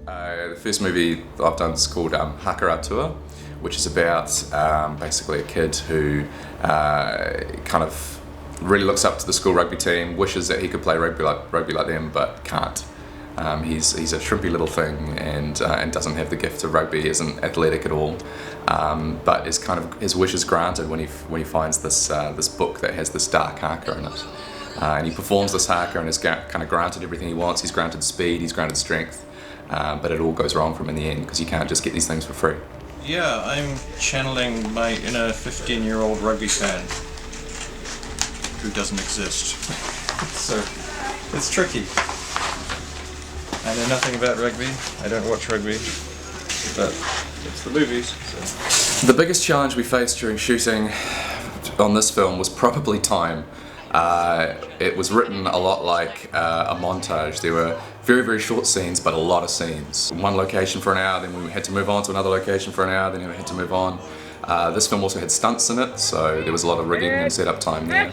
The first movie that I've done is called Haka Atua, which is about basically a kid who kind of really looks up to the school rugby team, wishes that he could play rugby like them, but can't. He's a shrimpy little thing and doesn't have the gift of rugby, isn't athletic at all, but is kind of his wish is granted when he finds this book that has this dark haka in it, and he performs this haka and is kind of granted everything he wants. He's granted speed, he's granted strength, but it all goes wrong for him in the end because you can't just get these things for free. Yeah, I'm channeling my inner 15-year-old rugby fan who doesn't exist. So it's tricky. I know nothing about rugby, I don't watch rugby, but it's the movies. So. The biggest challenge we faced during shooting on this film was probably time. It was written a lot like a montage. There were very, very short scenes, but a lot of scenes. One location for an hour, then we had to move on to another location for an hour, then we had to move on. This film also had stunts in it, so there was a lot of rigging and setup time there.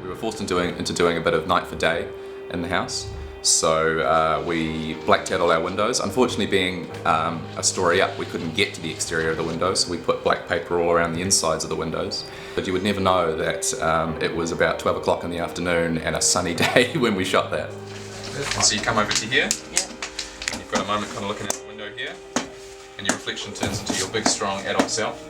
We were forced into doing a bit of night for day in the house. So we blacked out all our windows. Unfortunately, being a story up, we couldn't get to the exterior of the windows, so we put black paper all around the insides of the windows. But you would never know that it was about 12 o'clock in the afternoon and a sunny day when we shot that. So you come over to here, and you've got a moment kind of looking out the window here, and your reflection turns into your big, strong adult self.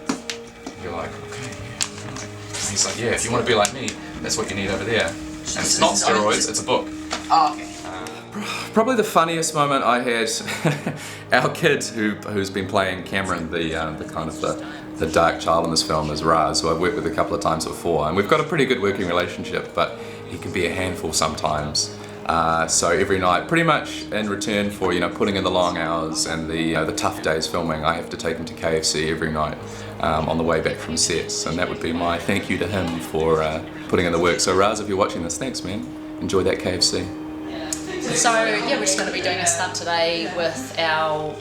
And you're like, okay, yeah, right. And he's like, yeah, if you want to be like me, that's what you need over there. And it's not steroids, it's a book. Oh, okay. Probably the funniest moment I had, our kid who's been playing Cameron, the kind of the dark child in this film, is Raz, who I've worked with a couple of times before, and we've got a pretty good working relationship, but he can be a handful sometimes. So every night, pretty much in return for putting in the long hours and the tough days filming, I have to take him to KFC every night on the way back from sets, and that would be my thank you to him for putting in the work. So Raz, if you're watching this, thanks man. Enjoy that KFC. So yeah, we're just going to be doing a stunt today with our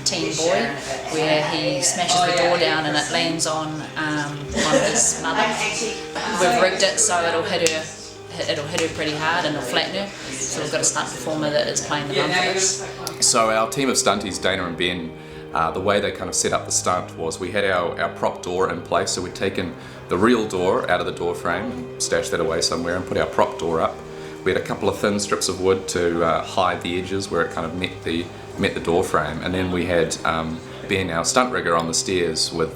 teen boy, where he smashes the door down and it lands on his mother. We've rigged it so it'll hit her pretty hard and it'll flatten her. So we've got a stunt performer that is playing the drum for us. So our team of stunties, Dana and Ben, the way they kind of set up the stunt was we had our prop door in place. So we'd taken the real door out of the door frame and stashed that away somewhere and put our prop door up. We had a couple of thin strips of wood to hide the edges where it kind of met the door frame, and then we had Ben, our stunt rigger, on the stairs with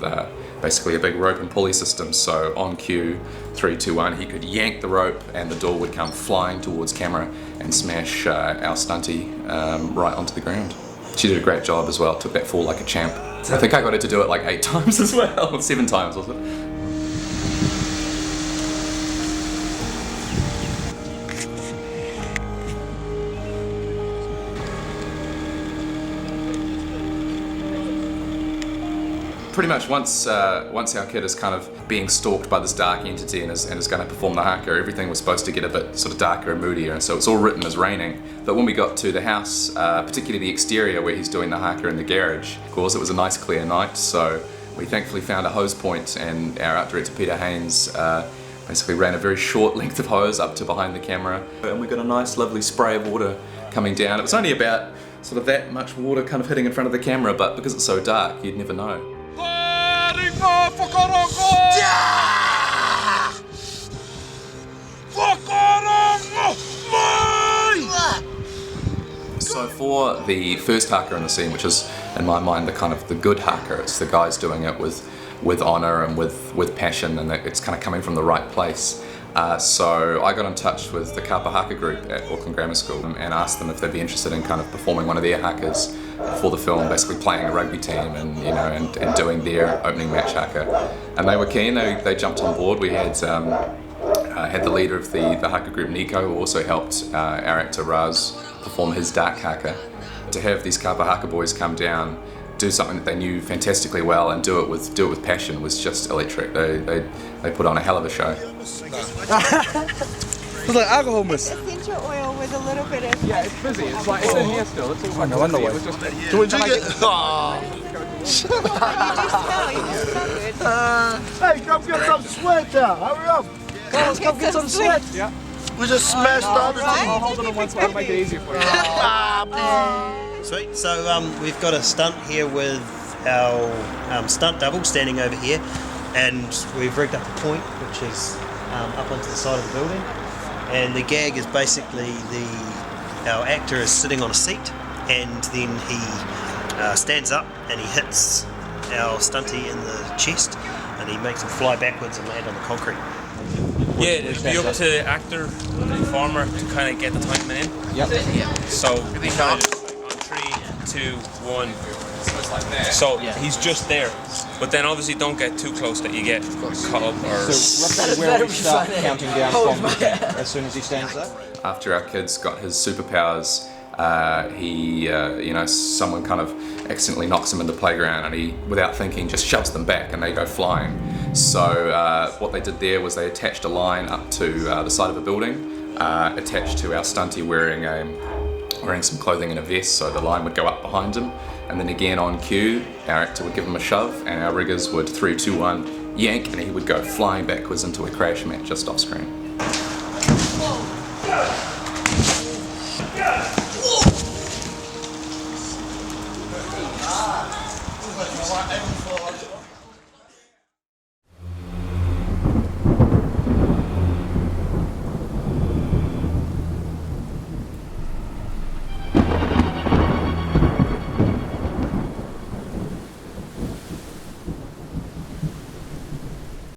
basically a big rope and pulley system. So on cue, 3, 2, 1, he could yank the rope and the door would come flying towards camera and smash our stuntie right onto the ground. She did a great job as well. Took that fall like a champ. I think I got her to do it like 8 times as well, 7 times was it? Pretty much once our kid is kind of being stalked by this dark entity and is going to perform the haka, everything was supposed to get a bit sort of darker and moodier, and so it's all written as raining. But when we got to the house, particularly the exterior where he's doing the haka in the garage, of course it was a nice clear night, so we thankfully found a hose point, and our art director Peter Haynes basically ran a very short length of hose up to behind the camera, and we got a nice lovely spray of water coming down. It was only about sort of that much water kind of hitting in front of the camera, but because it's so dark you'd never know. So for the first haka in the scene, which is in my mind the good haka, it's the guys doing it with honour and with passion, and it's kind of coming from the right place. So I got in touch with the Kappa Haka group at Auckland Grammar School and asked them if they'd be interested in kind of performing one of their hakas for the film, basically playing a rugby team and doing their opening match haka. And they were keen. They jumped on board. We had the leader of the haka group, Nico, who also helped our actor Raz perform his dark haka. To have these Kappa Haka boys come down, do something that they knew fantastically well and do it with passion was just electric. They put on a hell of a show. It's like alcohol mist. Essential oil with a little bit of... Yeah, it's fizzy. It's like, it's in here still. It's all no wonder why. Do you want to drink it? You do smell good. Hey, Hey, come get some sweat now. Hurry up. Let's come get some sweat. Yeah. We just smashed the other team. I'll hold it on one side to make it easier for you. Sweet. So we've got a stunt here with our stunt double standing over here, and we've rigged up a point which is up onto the side of the building. And the gag is basically our actor is sitting on a seat, and then he stands up and he hits our stunty in the chest, and he makes him fly backwards and land on the concrete. Yeah, it'd be up to actor and performer to kind of get the timing in. Yep. So we kind of just like on 3, 2, 1. So he's just there, but then obviously don't get too close that you get caught up or. So roughly where we start counting down from as soon as he stands up. After our kid's got his superpowers, someone kind of accidentally knocks him in the playground, and he, without thinking, just shoves them back and they go flying. So what they did there was they attached a line up to the side of a building, attached to our stunty wearing some clothing and a vest, so the line would go up behind him. And then again on cue, our actor would give him a shove, and our riggers would 3, 2, 1 yank, and he would go flying backwards into a crash mat just off screen.